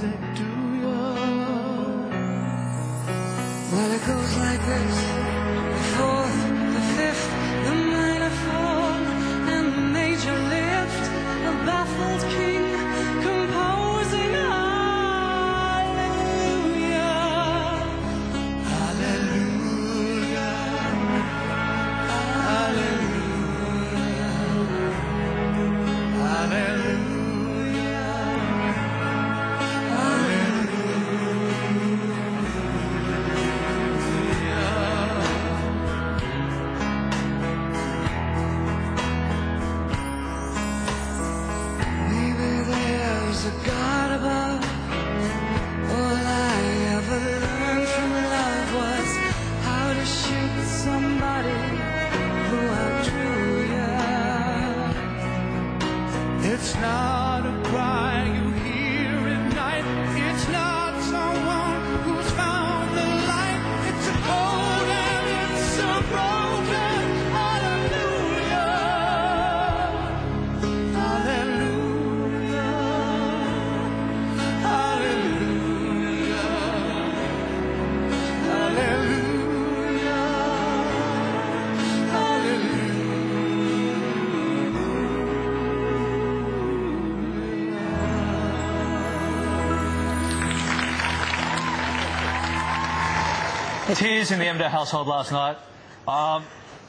music to you? Well, it goes like this: the fourth, the fifth, the minor fall, and the major lift. A baffled king composing hallelujah, hallelujah, hallelujah, hallelujah, hallelujah. Maybe there's a God above. All I ever learned from love was how to shoot somebody who outdrew you. It's not a cry you hear at night. It's not someone who's found the light. It's a cold and it's a broken hallelujah. Hallelujah. Hallelujah. Hallelujah. Tears in the Emdo household last night. I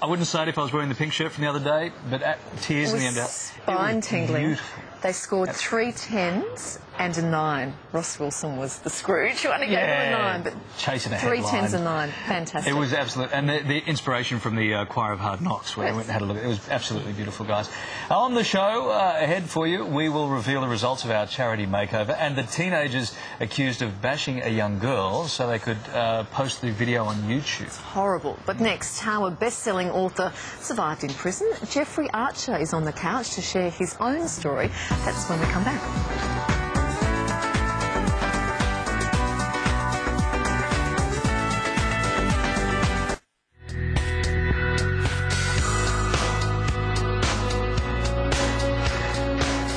wouldn't say it if I was wearing the pink shirt from the other day, but tears in the Emdo. Spine tingling. They scored 3 10s and a 9. Ross Wilson was the Scrooge. You only gave him a 9, but chasing a 3 headline. 10s and 9. Fantastic. It was absolute, and the inspiration from the Choir of Hard Knocks, where I went and had a look. It was absolutely beautiful, guys. On the show ahead for you, we will reveal the results of our charity makeover and the teenagers accused of bashing a young girl so they could post the video on YouTube. Horrible. But next, how a best-selling author survived in prison. Jeffrey Archer is on the couch to share his own story. That's when we come back.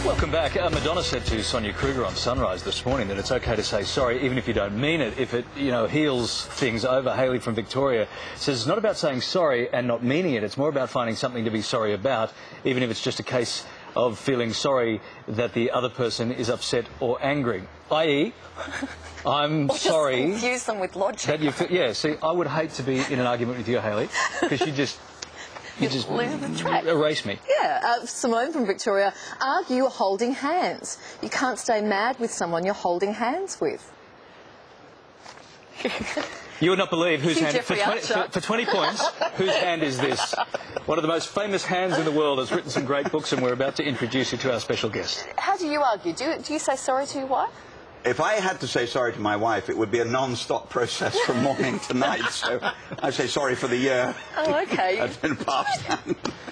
Welcome back. Madonna said to Sonia Kruger on Sunrise this morning that it's okay to say sorry, even if you don't mean it, if it, heals things over. Hayley from Victoria says it's not about saying sorry and not meaning it. It's more about finding something to be sorry about, even if it's just a case of feeling sorry that the other person is upset or angry. I.e., I'm sorry. Just confuse them with logic. That you yeah, see, I would hate to be in an argument with you, Hayley, because you just lose the track. Erase me. Yeah, Simone from Victoria, argue holding hands. You can't stay mad with someone you're holding hands with. You would not believe whose hand... Jeffrey For 20 points, whose hand is this? One of the most famous hands in the world has written some great books, and we're about to introduce you to our special guest. How do you argue? Do you say sorry to your wife? If I had to say sorry to my wife, it would be a non-stop process from morning to night. So I say sorry for the year. Oh, okay. That's been passed.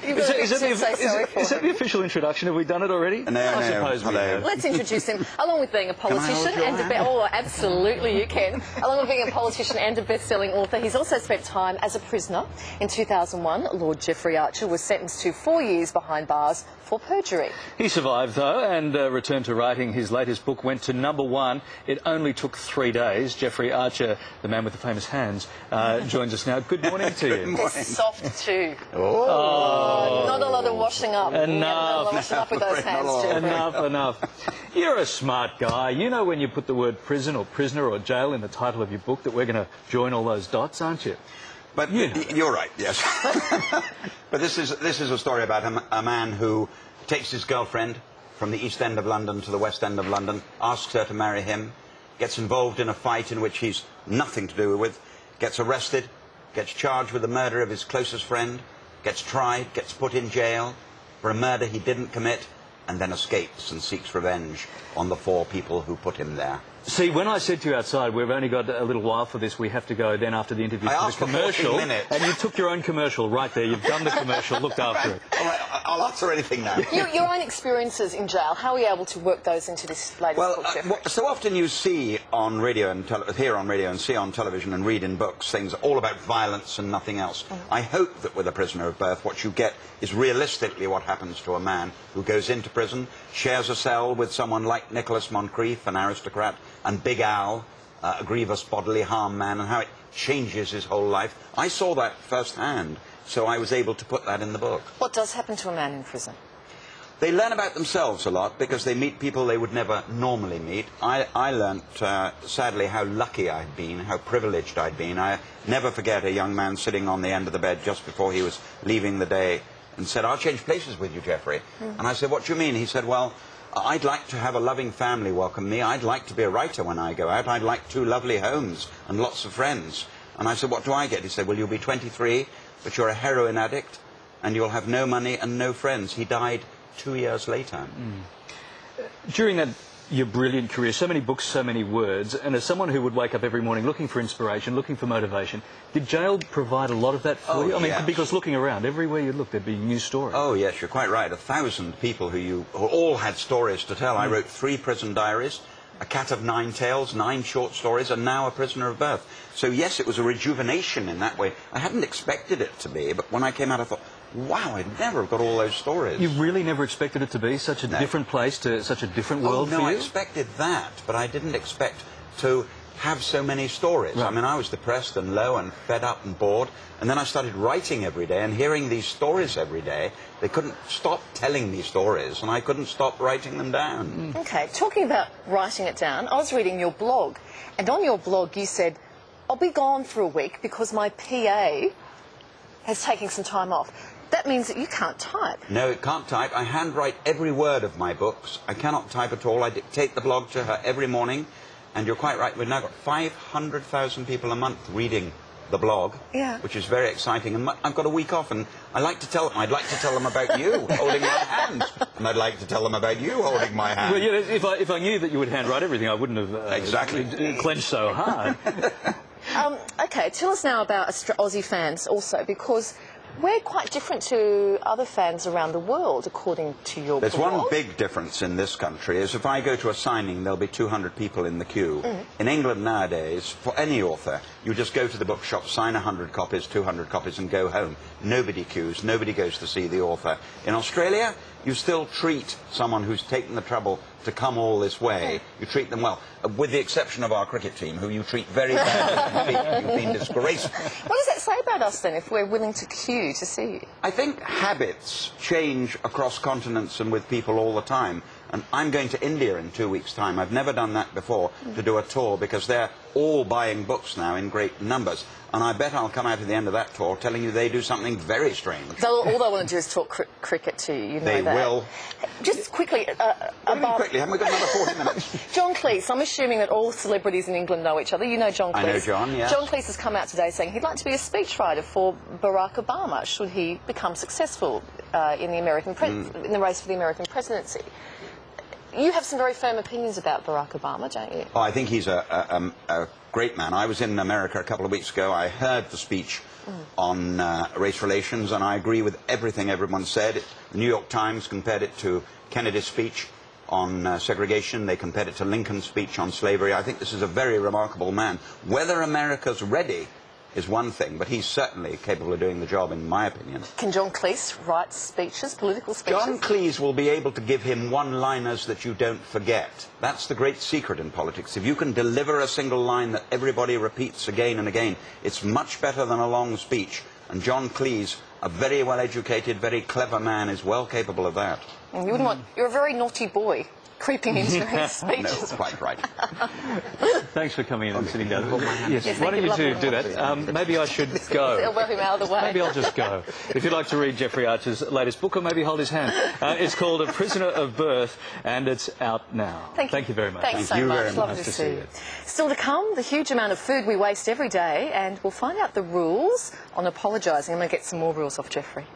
Is that the official introduction? Have we done it already? No, I suppose we have. Let's introduce him. Along with being a politician and absolutely you can. Along with being a politician and a best-selling author, he's also spent time as a prisoner. In 2001, Lord Jeffrey Archer was sentenced to 4 years behind bars for perjury. He survived, though, and returned to writing. His latest book went to #1. It only took 3 days. Jeffrey Archer, the man with the famous hands, joins us now. Good morning to you. Good morning. They're soft too. Oh. Not a lot of washing up. Enough. Not a lot of washing up with those hands, Jeffrey. Enough. You're a smart guy. You know when you put the word prison or prisoner or jail in the title of your book that we're going to join all those dots, aren't you? But you're right, yes. But this is a story about a man who takes his girlfriend from the East End of London to the West End of London, asks her to marry him, gets involved in a fight in which he's nothing to do with, gets arrested, gets charged with the murder of his closest friend, gets tried, gets put in jail for a murder he didn't commit, and then escapes and seeks revenge on the 4 people who put him there. See, when I said to you outside, we've only got a little while for this, we have to go then after the interview to the commercial. And you took your own commercial right there. You've done the commercial, looked after it. All right, I'll answer anything now. Your own experiences in jail, how are you able to work those into this latest book, Jeffrey? So often you see on radio and hear on radio and see on television and read in books things all about violence and nothing else. I hope that with A Prisoner of Birth what you get is realistically what happens to a man who goes into prison, shares a cell with someone like Nicholas Moncrief, an aristocrat, and Big Al, a grievous bodily harm man, and how it changes his whole life. I saw that firsthand, so I was able to put that in the book. What does happen to a man in prison? They learn about themselves a lot because they meet people they would never normally meet. I learnt, sadly, how lucky I'd been, how privileged I'd been. I never forget a young man sitting on the end of the bed just before he was leaving the day and said, "I'll change places with you, Geoffrey." And I said, "What do you mean?" He said, "Well, I'd like to have a loving family welcome me. I'd like to be a writer when I go out. I'd like 2 lovely homes and lots of friends." And I said, "What do I get?" He said, "Well, you'll be 23, but you're a heroin addict, and you'll have no money and no friends." He died 2 years later. During that, your brilliant career, so many books, so many words, and as someone who would wake up every morning looking for inspiration, looking for motivation, did jail provide a lot of that for you? I mean, yes. Because looking around, everywhere you looked, there'd be new stories. Oh, yes, you're quite right. 1,000 people who all had stories to tell. I wrote 3 prison diaries, A Cat of 9 Tails, 9 short stories, and now A Prisoner of Birth. So, yes, it was a rejuvenation in that way. I hadn't expected it to be, but when I came out, I thought, wow, I'd never have got all those stories. You really never expected it to be such a different place, to such a different world no, for you? I expected that, but I didn't expect to have so many stories. Right. I mean, I was depressed and low and fed up and bored, and then I started writing every day and hearing these stories every day. They couldn't stop telling me stories, and I couldn't stop writing them down. Okay, talking about writing it down, I was reading your blog, and on your blog you said, "I'll be gone for a week because my PA has taken some time off." That means that you can't type. No, it can't type. I handwrite every word of my books. I cannot type at all. I dictate the blog to her every morning. And you're quite right, we've now got 500,000 people a month reading the blog, which is very exciting. And I've got a week off, and I'd like to tell them about you holding my hand. And I'd like to tell them about you holding my hand. Well, yeah, if I knew that you would handwrite everything, I wouldn't have exactly clenched so hard. Okay, tell us now about Aussie fans also, because we're quite different to other fans around the world, according to your There's blog. one big difference in this country, is if I go to a signing, there'll be 200 people in the queue. In England nowadays, for any author, you just go to the bookshop, sign 100 copies, 200 copies, and go home. Nobody queues, nobody goes to see the author. In Australia, you still treat someone who's taken the trouble to come all this way. You treat them well, with the exception of our cricket team, who you treat very badly. You've been disgraceful. What does that say about us, then, if we're willing to queue to see you? I think habits change across continents and with people all the time. And I'm going to India in 2 weeks' time. I've never done that before, to do a tour, because they're all buying books now in great numbers. And I bet I'll come out at the end of that tour telling you they do something very strange. All they want to do is talk cricket to you, you know They that. will. Just quickly, Quickly, haven't we got another 40 minutes? John Cleese, I'm assuming that all celebrities in England know each other. You know John Cleese. I know John, yes. John Cleese has come out today saying he'd like to be a speechwriter for Barack Obama should he become successful in the race for the American presidency. You have some very firm opinions about Barack Obama, don't you? Oh, I think he's a great man. I was in America a couple of weeks ago. I heard the speech on race relations, and I agree with everything everyone said. The New York Times compared it to Kennedy's speech on segregation. They compared it to Lincoln's speech on slavery. I think this is a very remarkable man. Whether America's ready is one thing, but he's certainly capable of doing the job, in my opinion. Can John Cleese write speeches, political speeches? John Cleese will be able to give him one-liners that you don't forget. That's the great secret in politics. If you can deliver a single line that everybody repeats again and again, it's much better than a long speech. And John Cleese, a very well-educated, very clever man, is well capable of that. And you wouldn't want... You're a very naughty boy, creeping into his speeches. No, quite right. Thanks for coming in and sitting down. Yes, Yes, why don't you two lovely. do that? Maybe I should go. Elbow him out of the way. Maybe I'll just go. If you'd like to read Geoffrey Archer's latest book, or maybe hold his hand. It's called A Prisoner of Birth, and it's out now. Thank you very much. Thanks so you much. very much. Lovely Nice to to see see you. you. Still to come, the huge amount of food we waste every day, and we'll find out the rules on apologising. I'm going to get some more rules off Geoffrey.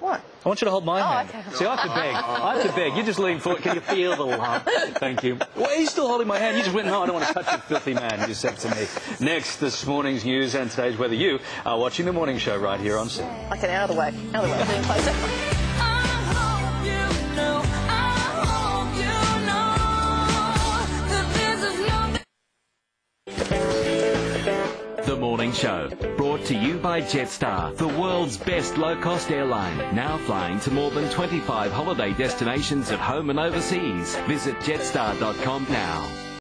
What? I want you to hold my hand. Okay. See, I have to beg. I have to beg. You just lean forward. Can you feel the love? Thank you. Well, he's still holding my hand. You just went, no, I don't want to touch you, filthy man, you said to me. Next, this morning's news and today's weather. You are watching The Morning Show right here on 7. Okay, out of the way. Out of the way. I'm getting closer. The Morning Show, brought to you by Jetstar, the world's best low-cost airline. Now flying to more than 25 holiday destinations at home and overseas. Visit jetstar.com now.